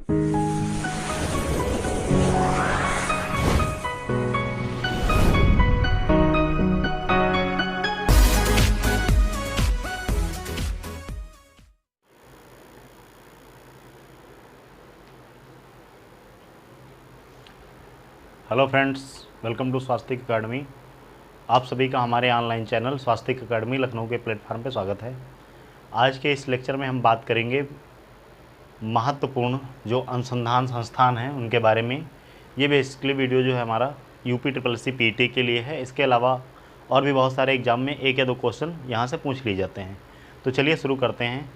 Hello friends, welcome to Swastik Academy. आप सभी का हमारे online channel Swastik Academy Lucknow के प्लेटफॉर्म पे स्वागत है। आज के इस लेक्चर में हम बात करेंगे महत्वपूर्ण जो अनुसंधान संस्थान हैं उनके बारे में। ये बेसिकली वीडियो जो है हमारा UP PPT के लिए है। इसके अलावा और भी बहुत सारे एग्जाम में 1 या 2 क्वेश्चन यहाँ से पूछ लिए जाते हैं। तो चलिए शुरू करते हैं।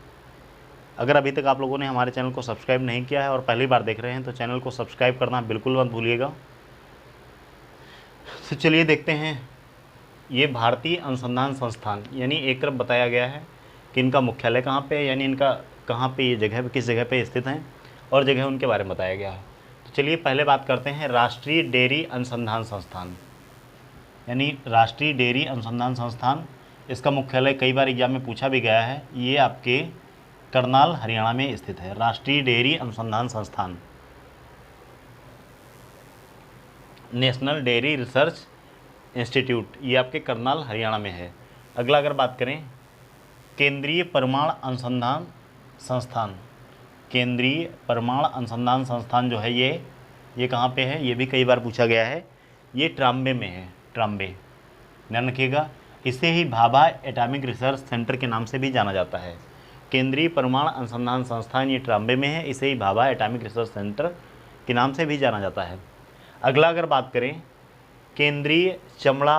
अगर अभी तक आप लोगों ने हमारे चैनल को सब्सक्राइब नहीं किया है और पहली बार देख रहे हैं तो चैनल को सब्सक्राइब करना बिल्कुल मत भूलिएगा। तो चलिए देखते हैं। ये भारतीय अनुसंधान संस्थान यानी एक तरफ बताया गया है कि इनका मुख्यालय कहाँ पे है, यानी इनका कहाँ पे ये जगह किस जगह पे स्थित हैं और जगह उनके बारे में बताया गया है। तो चलिए पहले बात करते हैं राष्ट्रीय डेयरी अनुसंधान संस्थान, यानी राष्ट्रीय डेयरी अनुसंधान संस्थान। इसका मुख्यालय कई बार एग्जाम में पूछा भी गया है। ये आपके करनाल हरियाणा में स्थित है। राष्ट्रीय डेयरी अनुसंधान संस्थान, नेशनल डेयरी रिसर्च इंस्टीट्यूट, ये आपके करनाल हरियाणा में है। अगला अगर बात करें केंद्रीय परमाणु अनुसंधान संस्थान, केंद्रीय परमाणु अनुसंधान संस्थान जो है ये कहाँ पे है, ये भी कई बार पूछा गया है। ये ट्राम्बे में है, ट्राम्बे, ध्यान रखिएगा। इसे ही भाभा एटॉमिक रिसर्च सेंटर के नाम से भी जाना जाता है। केंद्रीय परमाणु अनुसंधान संस्थान ये ट्राम्बे में है, इसे ही भाभा एटॉमिक रिसर्च सेंटर के नाम से भी जाना जाता है। अगला अगर बात करें केंद्रीय चमड़ा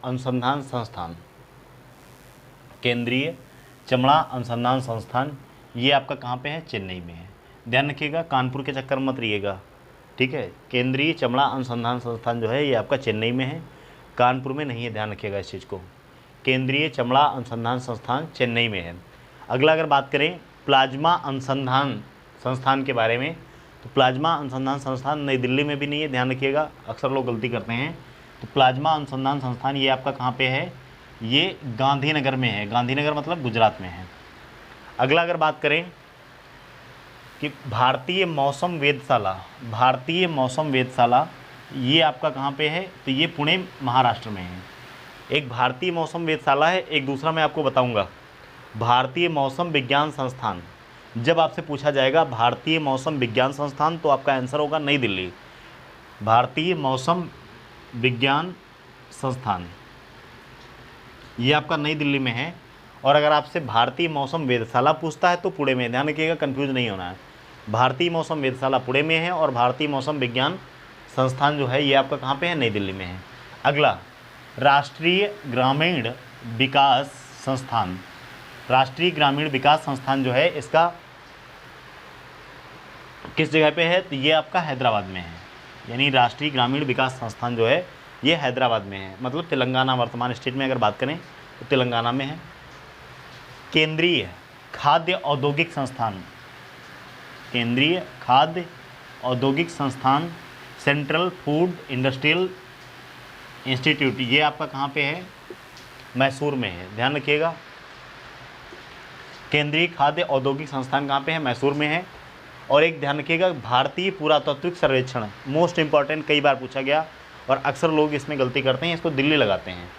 अनुसंधान संस्थान, केंद्रीय चमड़ा अनुसंधान संस्थान ये आपका कहाँ पे है, चेन्नई में है। ध्यान रखिएगा, कानपुर के चक्कर मत रहिएगा, ठीक है। केंद्रीय चमड़ा अनुसंधान संस्थान जो है ये आपका चेन्नई में है, कानपुर में नहीं है, ध्यान रखिएगा इस चीज़ को। केंद्रीय चमड़ा अनुसंधान संस्थान चेन्नई में है। अगला अगर बात करें प्लाज्मा अनुसंधान संस्थान के बारे में, तो प्लाज्मा अनुसंधान संस्थान नई दिल्ली में भी नहीं है, ध्यान रखिएगा, अक्सर लोग गलती करते हैं। तो प्लाज्मा अनुसंधान संस्थान ये आपका कहाँ पे है, ये गांधीनगर में है। गांधीनगर मतलब गुजरात में है। अगला अगर बात करें कि भारतीय मौसम वेधशाला, भारतीय मौसम वेधशाला ये आपका कहाँ पे है, तो ये पुणे महाराष्ट्र में है। एक भारतीय मौसम वेधशाला है, एक दूसरा मैं आपको बताऊँगा भारतीय मौसम विज्ञान संस्थान। जब आपसे पूछा जाएगा भारतीय मौसम विज्ञान संस्थान तो आपका आंसर होगा नई दिल्ली, भारतीय मौसम विज्ञान संस्थान ये आपका नई दिल्ली में है। और अगर आपसे भारतीय मौसम वेधशाला पूछता है तो पुणे में, ध्यान रखिएगा, कंफ्यूज नहीं होना है। भारतीय मौसम वेधशाला पुणे में है और भारतीय मौसम विज्ञान संस्थान जो है ये आपका कहाँ पे है, नई दिल्ली में है। अगला राष्ट्रीय ग्रामीण विकास संस्थान, राष्ट्रीय ग्रामीण विकास संस्थान जो है इसका किस जगह पे है, तो ये आपका हैदराबाद में है। यानी राष्ट्रीय ग्रामीण विकास संस्थान जो है ये हैदराबाद में है, मतलब तेलंगाना, वर्तमान स्टेट में अगर बात करें तो तेलंगाना में है। केंद्रीय खाद्य औद्योगिक संस्थान, केंद्रीय खाद्य औद्योगिक संस्थान सेंट्रल फूड इंडस्ट्रियल इंस्टीट्यूट ये आपका कहाँ पे है, मैसूर में है, ध्यान रखिएगा। केंद्रीय खाद्य औद्योगिक संस्थान कहाँ पे है, मैसूर में है। और एक ध्यान रखिएगा भारतीय पुरातात्विक सर्वेक्षण, मोस्ट इंपॉर्टेंट, कई बार पूछा गया और अक्सर लोग इसमें गलती करते हैं, इसको दिल्ली लगाते हैं।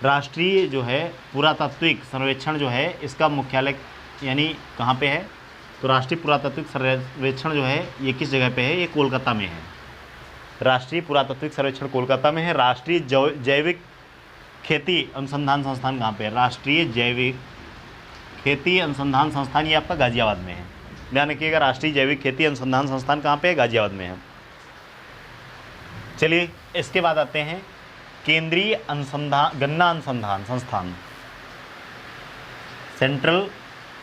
राष्ट्रीय जो है पुरातात्विक सर्वेक्षण जो है इसका मुख्यालय यानी कहाँ पे है, तो राष्ट्रीय पुरातात्विक सर्वेक्षण जो है ये किस जगह पे है, ये कोलकाता में है। राष्ट्रीय पुरातात्विक सर्वेक्षण कोलकाता में है। राष्ट्रीय जैविक खेती अनुसंधान संस्थान कहाँ पे है, राष्ट्रीय जैविक खेती अनुसंधान संस्थान ये आपका गाजियाबाद में है, ध्यान रखिएगा। राष्ट्रीय जैविक खेती अनुसंधान संस्थान कहाँ पे है, गाजियाबाद में है। चलिए इसके बाद आते हैं केंद्रीय अनुसंधान गन्ना अनुसंधान संस्थान, central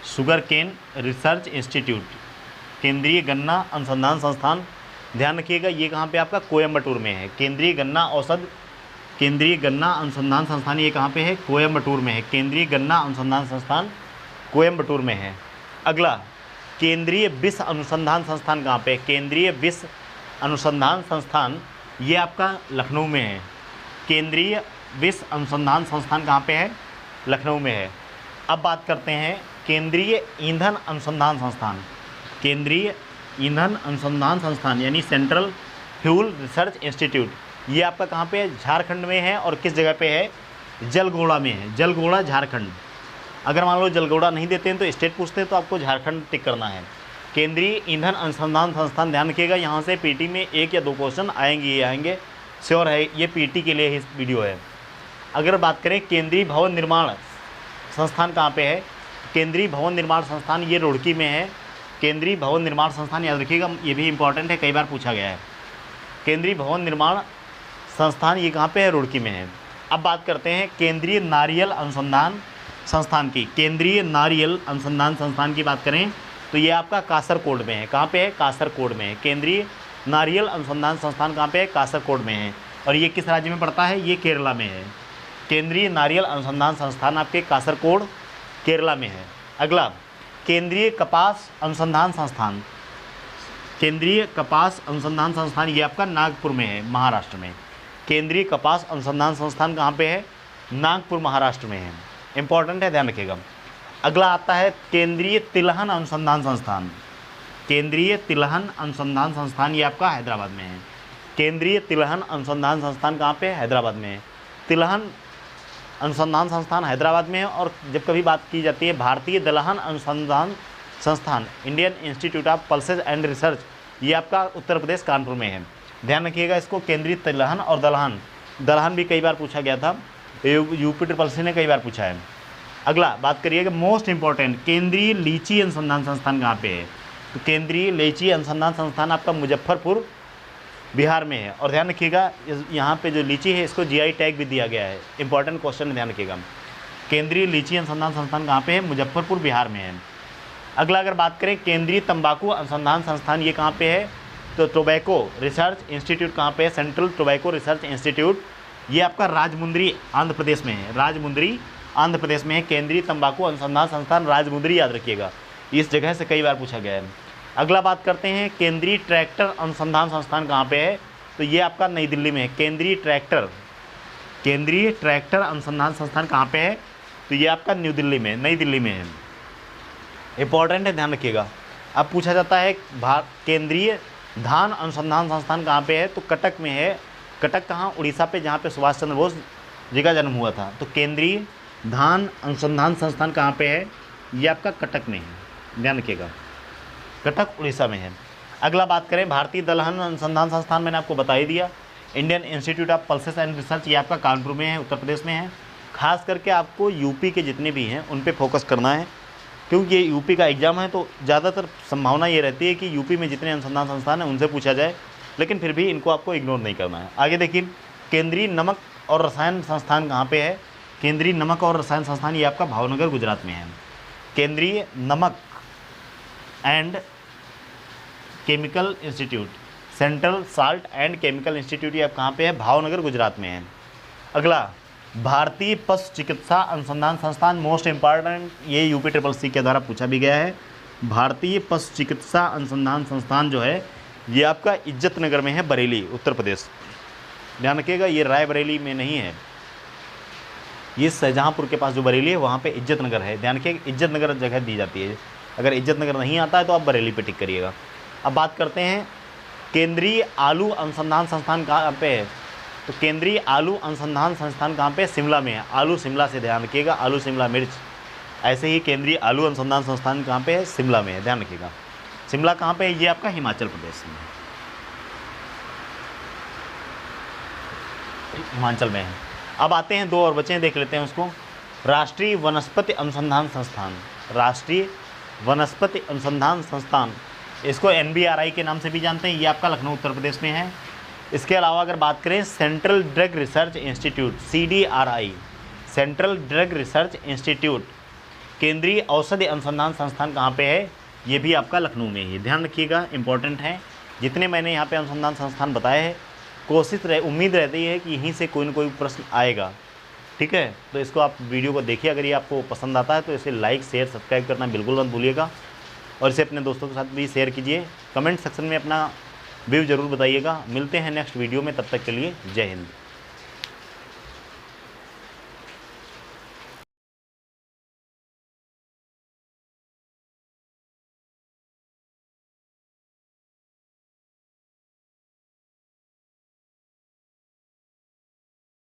sugar cane research institute, केंद्रीय गन्ना अनुसंधान संस्थान, ध्यान रखिएगा ये कहाँ पे आपका कोयम्बटूर में है। केंद्रीय गन्ना औषध, केंद्रीय गन्ना अनुसंधान संस्थान ये कहाँ पे है, कोयम्बटूर में है। केंद्रीय गन्ना अनुसंधान संस्थान कोयम्बटूर में है। अगला केंद्रीय विष अनुसंधान संस्थान कहाँ पे है, केंद्रीय विष अनुसंधान संस्थान ये आपका लखनऊ में है। केंद्रीय विष अनुसंधान संस्थान कहाँ पे है, लखनऊ में है। अब बात करते हैं केंद्रीय ईंधन अनुसंधान संस्थान, केंद्रीय ईंधन अनुसंधान संस्थान यानी सेंट्रल फ्यूल रिसर्च इंस्टीट्यूट, ये आपका कहाँ पे है? झारखंड में है। और किस जगह पे है? जलगोड़ा में है। जलगोड़ा झारखंड। अगर मान लो जलगोड़ा नहीं देते हैं तो स्टेट पूछते हैं तो आपको झारखंड टिक करना है। केंद्रीय ईंधन अनुसंधान संस्थान, ध्यान रखिएगा यहाँ से पीटी में 1 या 2 क्वेश्चन आएंगे ही आएंगे, श्योर है। ये पीटी के लिए ही वीडियो है। अगर बात करें केंद्रीय भवन निर्माण संस्थान कहाँ पे है? केंद्रीय भवन निर्माण संस्थान ये रुड़की में है। केंद्रीय भवन निर्माण संस्थान याद रखिएगा, ये भी इंपॉर्टेंट है, कई बार पूछा गया है। केंद्रीय भवन निर्माण संस्थान ये कहाँ पे है? रुड़की में है। अब बात करते हैं केंद्रीय नारियल अनुसंधान संस्थान की। केंद्रीय नारियल अनुसंधान संस्थान की बात करें तो ये आपका कासरकोड में है। कहाँ पे है? कासरकोड में है। केंद्रीय नारियल अनुसंधान संस्थान कहाँ पे है? कासरकोड में है। और ये किस राज्य में पड़ता है? ये केरला में है। केंद्रीय नारियल अनुसंधान संस्थान आपके कासरकोड केरला में है। अगला केंद्रीय कपास अनुसंधान संस्थान। केंद्रीय कपास अनुसंधान संस्थान ये आपका नागपुर में है, महाराष्ट्र में। केंद्रीय कपास अनुसंधान संस्थान कहाँ पे है? नागपुर, महाराष्ट्र में है। इंपॉर्टेंट है, ध्यान रखिएगा। अगला आता है केंद्रीय तिलहन अनुसंधान संस्थान। केंद्रीय तिलहन अनुसंधान संस्थान ये आपका हैदराबाद में है। केंद्रीय तिलहन अनुसंधान संस्थान कहाँ पे है? हैदराबाद में है। तिलहन अनुसंधान संस्थान हैदराबाद में है। और जब कभी बात की जाती है भारतीय दलहन अनुसंधान संस्थान, Indian institute of pulses and research, ये आपका उत्तर प्रदेश कानपुर में है। ध्यान रखिएगा इसको। केंद्रीय तिलहन और दलहन, दलहन भी कई बार पूछा गया था, यूपी ट्रिपल सी ने कई बार पूछा है। अगला बात करिएगा मोस्ट इंपॉर्टेंट, केंद्रीय लीची अनुसंधान संस्थान कहाँ पे है? तो केंद्रीय लीची अनुसंधान संस्थान आपका मुजफ्फरपुर, बिहार में है। और ध्यान रखिएगा यहाँ पे जो लीची है इसको जीआई टैग भी दिया गया है। इंपॉर्टेंट क्वेश्चन है, ध्यान रखिएगा। केंद्रीय लीची अनुसंधान संस्थान कहाँ पे है? मुजफ्फरपुर, बिहार में है। अगला अगर बात करें केंद्रीय तंबाकू अनुसंधान संस्थान, ये कहाँ पे है? तो टोबैको रिसर्च इंस्टीट्यूट कहाँ पे है? सेंट्रल टोबैको रिसर्च इंस्टीट्यूट, ये आपका राजमुंद्री, आंध्र प्रदेश में है। राजमुंद्री, आंध्र प्रदेश में है। केंद्रीय तंबाकू अनुसंधान संस्थान राजमुंद्री, याद रखिएगा, इस जगह से कई बार पूछा गया है। अगला बात करते हैं केंद्रीय ट्रैक्टर अनुसंधान संस्थान कहाँ पे है? तो ये आपका नई दिल्ली में है। केंद्रीय ट्रैक्टर अनुसंधान संस्थान कहाँ पे है? तो ये आपका न्यू दिल्ली में, नई दिल्ली में है। इंपॉर्टेंट है, ध्यान रखिएगा। अब पूछा जाता है केंद्रीय धान अनुसंधान संस्थान कहाँ पे है? तो कटक में है। कटक कहाँ? उड़ीसा पे, जहाँ पे सुभाष चंद्र बोस जी का जन्म हुआ था। तो केंद्रीय धान अनुसंधान संस्थान कहाँ पे है? ये आपका कटक में है, ध्यान रखिएगा। कटक उड़ीसा में है। अगला बात करें भारतीय दलहन अनुसंधान संस्थान, मैंने आपको बता ही दिया। Indian institute of pulses and research, ये आपका कानपुर में है, उत्तर प्रदेश में है। खास करके आपको यूपी के जितने भी हैं उन पे फोकस करना है, क्योंकि ये यूपी का एग्जाम है तो ज़्यादातर संभावना ये रहती है कि यूपी में जितने अनुसंधान संस्थान हैं उनसे पूछा जाए, लेकिन फिर भी इनको आपको इग्नोर नहीं करना है। आगे देखिए केंद्रीय नमक और रसायन संस्थान कहाँ पे है? केंद्रीय नमक और रसायन संस्थान ये आपका भावनगर, गुजरात में है। केंद्रीय नमक and chemical institute, central salt and chemical institute, ये आप कहाँ पे है? भावनगर, गुजरात में है। अगला भारतीय पशु चिकित्सा अनुसंधान संस्थान, मोस्ट इंपॉर्टेंट, ये यूपी ट्रिपल सी के द्वारा पूछा भी गया है। भारतीय पशु चिकित्सा अनुसंधान संस्थान जो है ये आपका इज्जत नगर में है, बरेली, उत्तर प्रदेश। ध्यान रखिएगा, ये रायबरेली में नहीं है, ये शाहजहाँपुर के पास जो बरेली है वहाँ पे इज्जत नगर है। ध्यान रखिएगा, इज्जत नगर जगह दी जाती है। अगर इज्जत नगर नहीं आता है तो आप बरेली पे टिक करिएगा। अब बात करते हैं केंद्रीय आलू अनुसंधान संस्थान कहाँ पे है? तो केंद्रीय आलू अनुसंधान संस्थान कहाँ पे? शिमला में है। आलू शिमला से, ध्यान रखिएगा, आलू शिमला मिर्च। ऐसे ही केंद्रीय आलू अनुसंधान संस्थान कहाँ पे है? शिमला में है, ध्यान रखिएगा। शिमला कहाँ पे है? ये आपका हिमाचल प्रदेश में, हिमाचल में है। अब आते हैं 2 और बचे हैं, देख लेते हैं उसको। राष्ट्रीय वनस्पति अनुसंधान संस्थान, राष्ट्रीय वनस्पति अनुसंधान संस्थान, इसको NBRI के नाम से भी जानते हैं, ये आपका लखनऊ, उत्तर प्रदेश में है। इसके अलावा अगर बात करें central drug research institute, CDRI, central drug research institute, केंद्रीय औषधि अनुसंधान संस्थान कहाँ पे है? ये भी आपका लखनऊ में ही, ध्यान रखिएगा, इंपॉर्टेंट है। जितने मैंने यहाँ पे अनुसंधान संस्थान बताए हैं, उम्मीद रहती है कि यहीं से कोई न कोई प्रश्न आएगा, ठीक है। तो इसको आप वीडियो को देखिए, अगर ये आपको पसंद आता है तो इसे लाइक, शेयर, सब्सक्राइब करना बिल्कुल मत भूलिएगा, और इसे अपने दोस्तों के साथ भी शेयर कीजिए। कमेंट सेक्शन में अपना व्यू ज़रूर बताइएगा। मिलते हैं नेक्स्ट वीडियो में, तब तक के लिए जय हिंद।